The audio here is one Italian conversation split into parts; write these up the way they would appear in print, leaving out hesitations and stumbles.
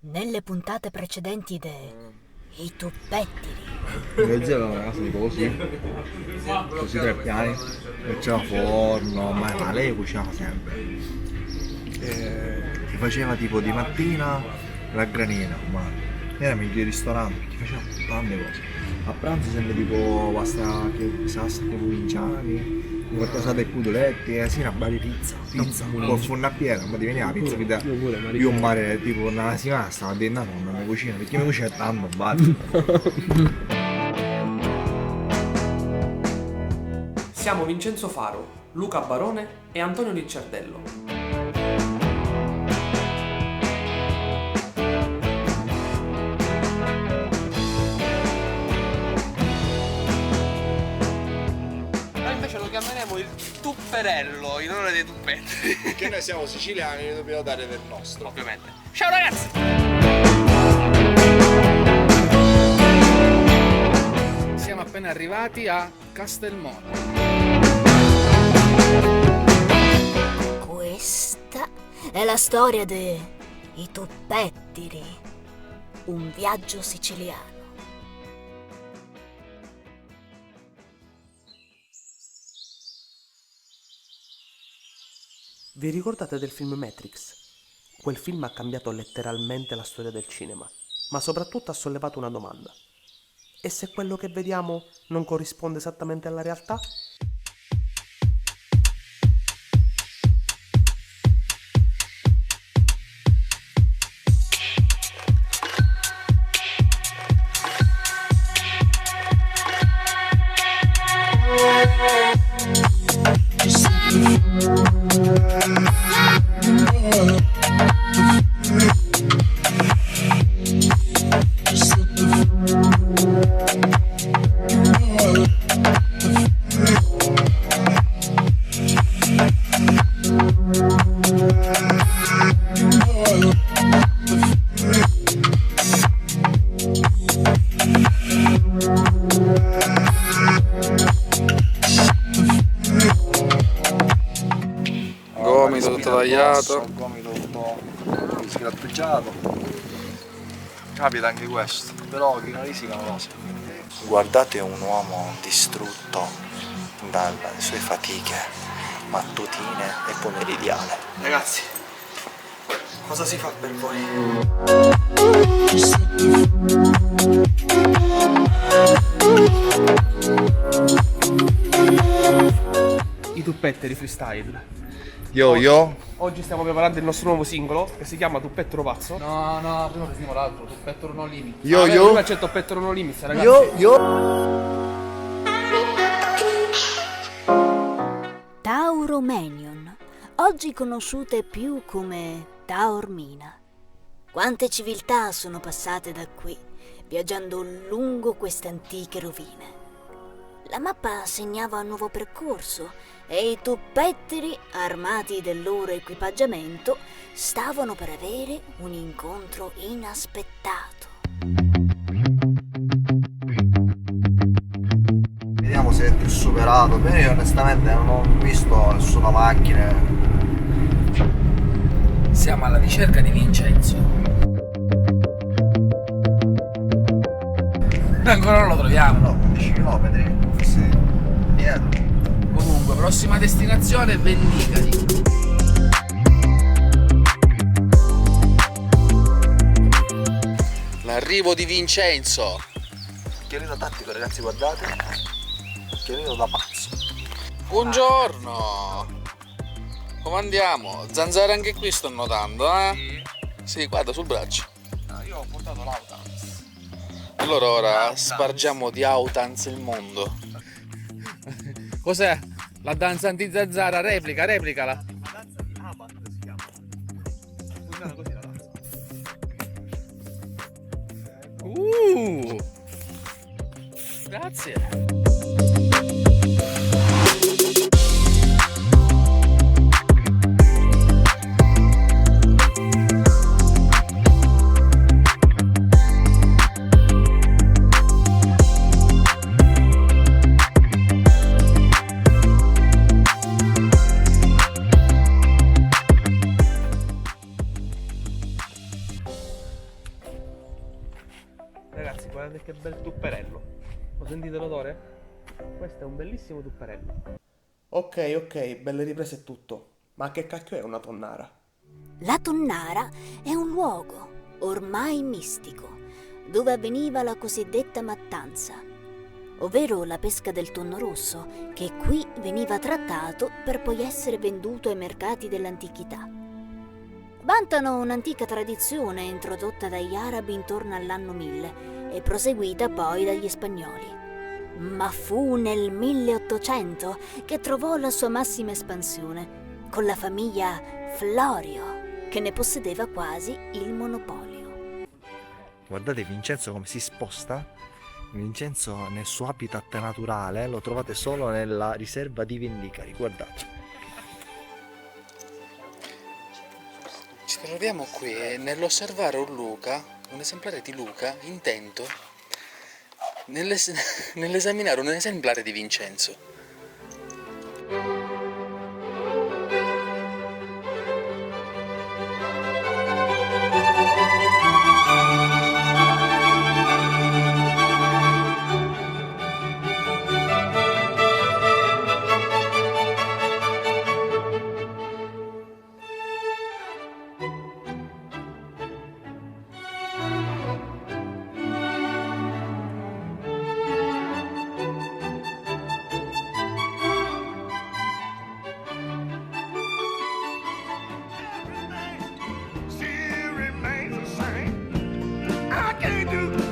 Nelle puntate precedenti I Tuppettiri. Mio zio aveva una casa tipo così 3 piani, e c'era forno, ma lei cucinava sempre. Ti faceva tipo di mattina la granina, ma era meglio il ristorante, ti faceva tante cose. A pranzo sempre tipo pasta che salsa che provinciani, qualcosa dei pudoletti, e sera bari pizza col forno a pietra, ma ti veniva la pizza io un mare tipo una settimana stavo a dire no, non mi cucina, perché mi cucina tanto bari. Siamo Vincenzo Faro, Luca Barone e Antonio Licciardello. Noi invece lo chiameremo il tupperello in onore dei tuppetti. Perché noi siamo siciliani e dobbiamo dare del nostro. Ovviamente. Ciao ragazzi! Siamo appena arrivati a Castelmono. Questa è la storia I Tuppettiri, un viaggio siciliano. Vi ricordate del film Matrix? Quel film ha cambiato letteralmente la storia del cinema, ma soprattutto ha sollevato una domanda. E se quello che vediamo non corrisponde esattamente alla realtà? Gomito tutto tagliato. Gomito tutto sgrattugiato. Capita anche questo, però chi non risica non lo sa. Guardate un uomo distrutto dalle sue fatiche mattutine e pomeridiane. Ragazzi, cosa si fa per voi? I Tuppetteri Freestyle. Yo. Oggi stiamo preparando il nostro nuovo singolo che si chiama Tuppettero Pazzo. No, prima facciamo l'altro, Tuppettero No Limit. Prima c'è Tuppettero No Limits, ragazzi. Tauromenion, oggi conosciute più come Taormina. Quante civiltà sono passate da qui, viaggiando lungo queste antiche rovine. La mappa segnava un nuovo percorso e I Tuppettiri, armati del loro equipaggiamento, stavano per avere un incontro inaspettato. Vediamo se è più superato. Beh, io onestamente non ho visto nessuna macchina. Siamo alla ricerca di Vincenzo. Ancora non lo troviamo. No, 15 km, forse dietro. Comunque, prossima destinazione, Vendigari. L'arrivo di Vincenzo. Chiarino tattico, ragazzi, guardate. Chiarino da pazzo. Buongiorno. Come andiamo? Zanzare anche qui sto notando, eh? Sì, guarda sul braccio. Io ho portato l'Autans. Allora ora spargiamo di Autans il mondo. Cos'è? La danza anti-zanzara, replicala. La danza di Abat si chiama. Funziona così la danza. Grazie. Ragazzi, guardate che bel tupperello. Lo sentite l'odore? Questo è un bellissimo tupperello. Ok, belle riprese e tutto. Ma che cacchio è una tonnara? La tonnara è un luogo ormai mistico dove avveniva la cosiddetta mattanza, ovvero la pesca del tonno rosso, che qui veniva trattato per poi essere venduto ai mercati dell'antichità. Vantano un'antica tradizione introdotta dagli arabi intorno all'anno 1000 e proseguita poi dagli spagnoli. Ma fu nel 1800 che trovò la sua massima espansione, con la famiglia Florio, che ne possedeva quasi il monopolio. Guardate Vincenzo come si sposta. Vincenzo nel suo habitat naturale, lo trovate solo nella riserva di Vendicari, guardate. Ci troviamo qui nell'osservare un esemplare di Luca intento nell'esaminare un esemplare di Vincenzo.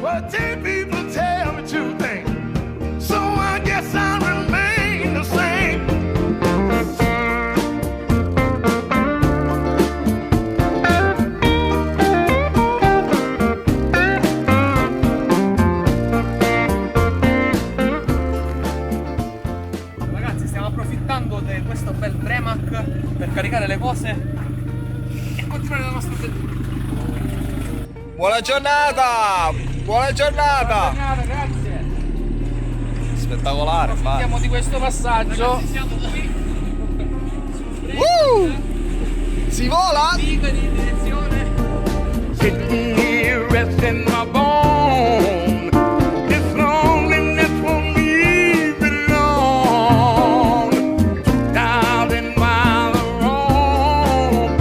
What 10 people tell me to think, so I guess I remain the same. Ragazzi, stiamo approfittando di questo bel Premac per caricare le cose e continuare la nostra avventura. Buona giornata! Buona giornata! Grazie. Spettacolare, Approfittiamo di questo passaggio. Ragazzi, siamo qui. Si vola! Dico di direzione. Sitting here resting my bone. This loneliness won't leave me alone. 1,000 miles of roam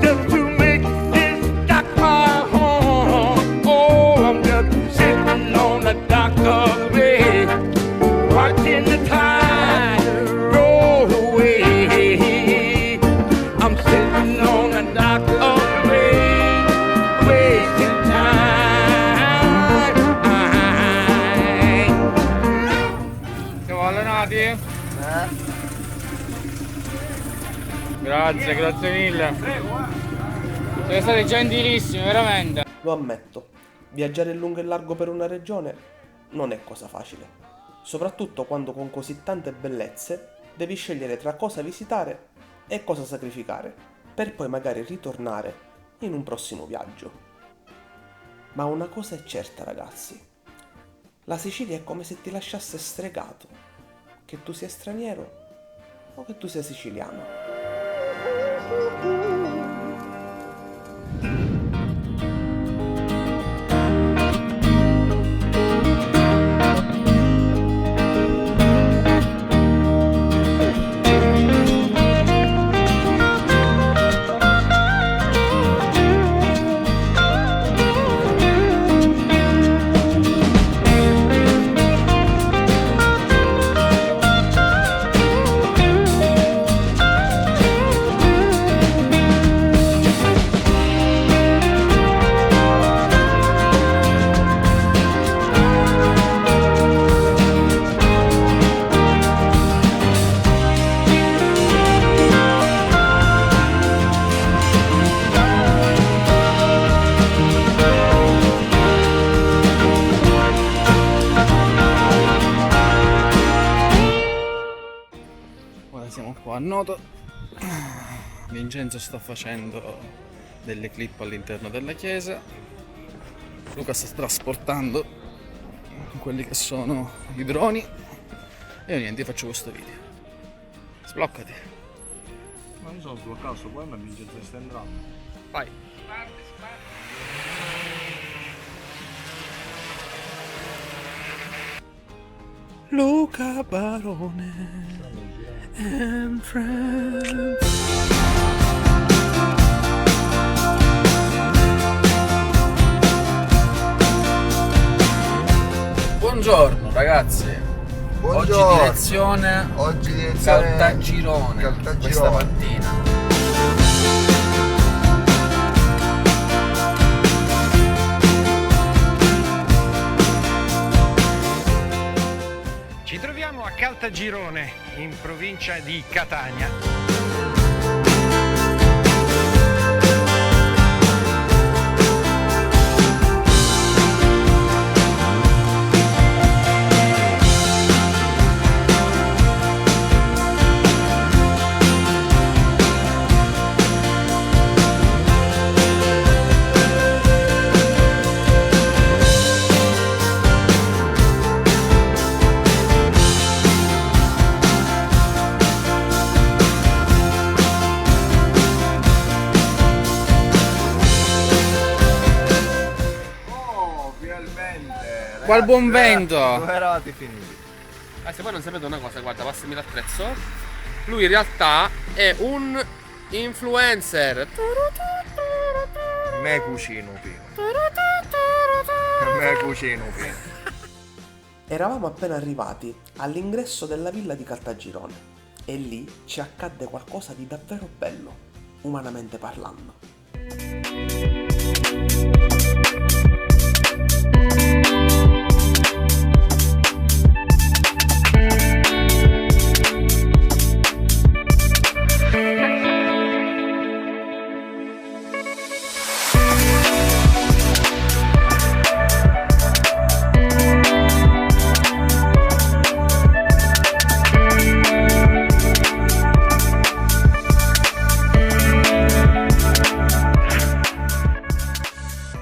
just to make this dock my home. Oh, I'm just sitting on the dock of the bay, watching the tide roll away. I'm sitting on the dock of the bay, wasting time. Siamo allenati? Grazie mille. Siete stati gentilissimi, veramente. Lo ammetto, viaggiare in lungo e largo per una regione non è cosa facile, soprattutto quando con così tante bellezze devi scegliere tra cosa visitare e cosa sacrificare, per poi magari ritornare in un prossimo viaggio. Ma una cosa è certa, ragazzi, la Sicilia è come se ti lasciasse stregato, che tu sia straniero o che tu sia siciliano. Ora siamo qua a Noto. Vincenzo sta facendo delle clip all'interno della chiesa. Luca sta trasportando quelli che sono i droni. E io niente, faccio questo video. Sbloccati. Ma io sono sbloccato sto qua, ma Vincenzo sta entrando. Vai. Luca Barone and friends. Buongiorno ragazzi. Buongiorno. Oggi direzione Caltagirone. Questa mattina. Ci troviamo a Caltagirone, in provincia di Catania. Qual buon vento! Dove eravate finiti? Se voi non sapete una cosa, guarda, passami l'attrezzo. Lui in realtà è un influencer. Me cucino pieno. Me cucino pieno. Eravamo appena arrivati all'ingresso della villa di Caltagirone e lì ci accadde qualcosa di davvero bello, umanamente parlando.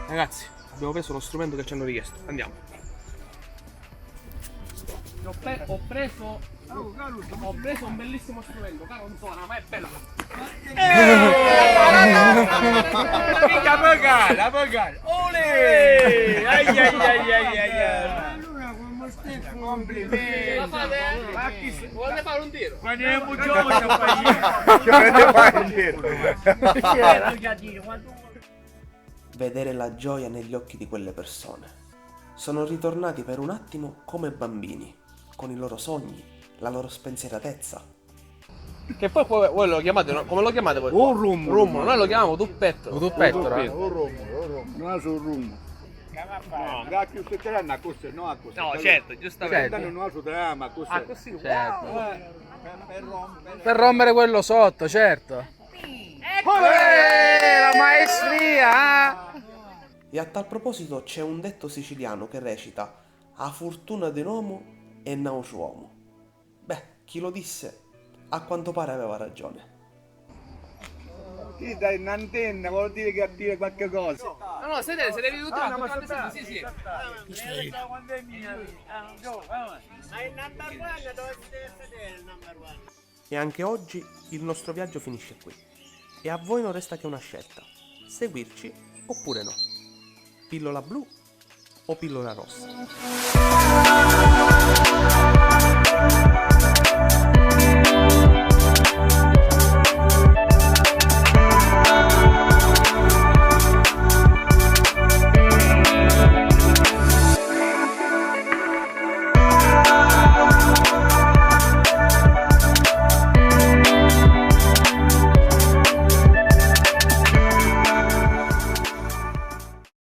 Ragazzi, abbiamo preso lo strumento che ci hanno richiesto. Andiamo. Ho preso un bellissimo strumento, caro, non suona, ma è bello. Mica pagare! Ole! Ai ai ai ai ai ai! Complimenti. Vuole fare un tiro? Guardiamo giovane Vedere la gioia negli occhi di quelle persone. Sono ritornati per un attimo come bambini, con i loro sogni, la loro spensieratezza. Che poi voi lo chiamate, no? Come lo chiamate voi? Un rummo. Noi lo chiamiamo tuppetto. Tuppetto, Non è sul rummo. No, cacchio se te l'hanno a così, no a così. No, certo, giustamente. Non ha su te, ma così. Ah, così, Per rompere quello sotto, certo. La maestria! E a tal proposito c'è un detto siciliano che recita: a fortuna di un uomo e naus uomo. Beh, chi lo disse, a quanto pare aveva ragione. Ti dai un'antenna, vuol dire che a dire qualche cosa. No, se devi tutti sì, sì. E anche oggi il nostro viaggio finisce qui. E a voi non resta che una scelta: seguirci oppure no. Pillola blu o pillola rossa?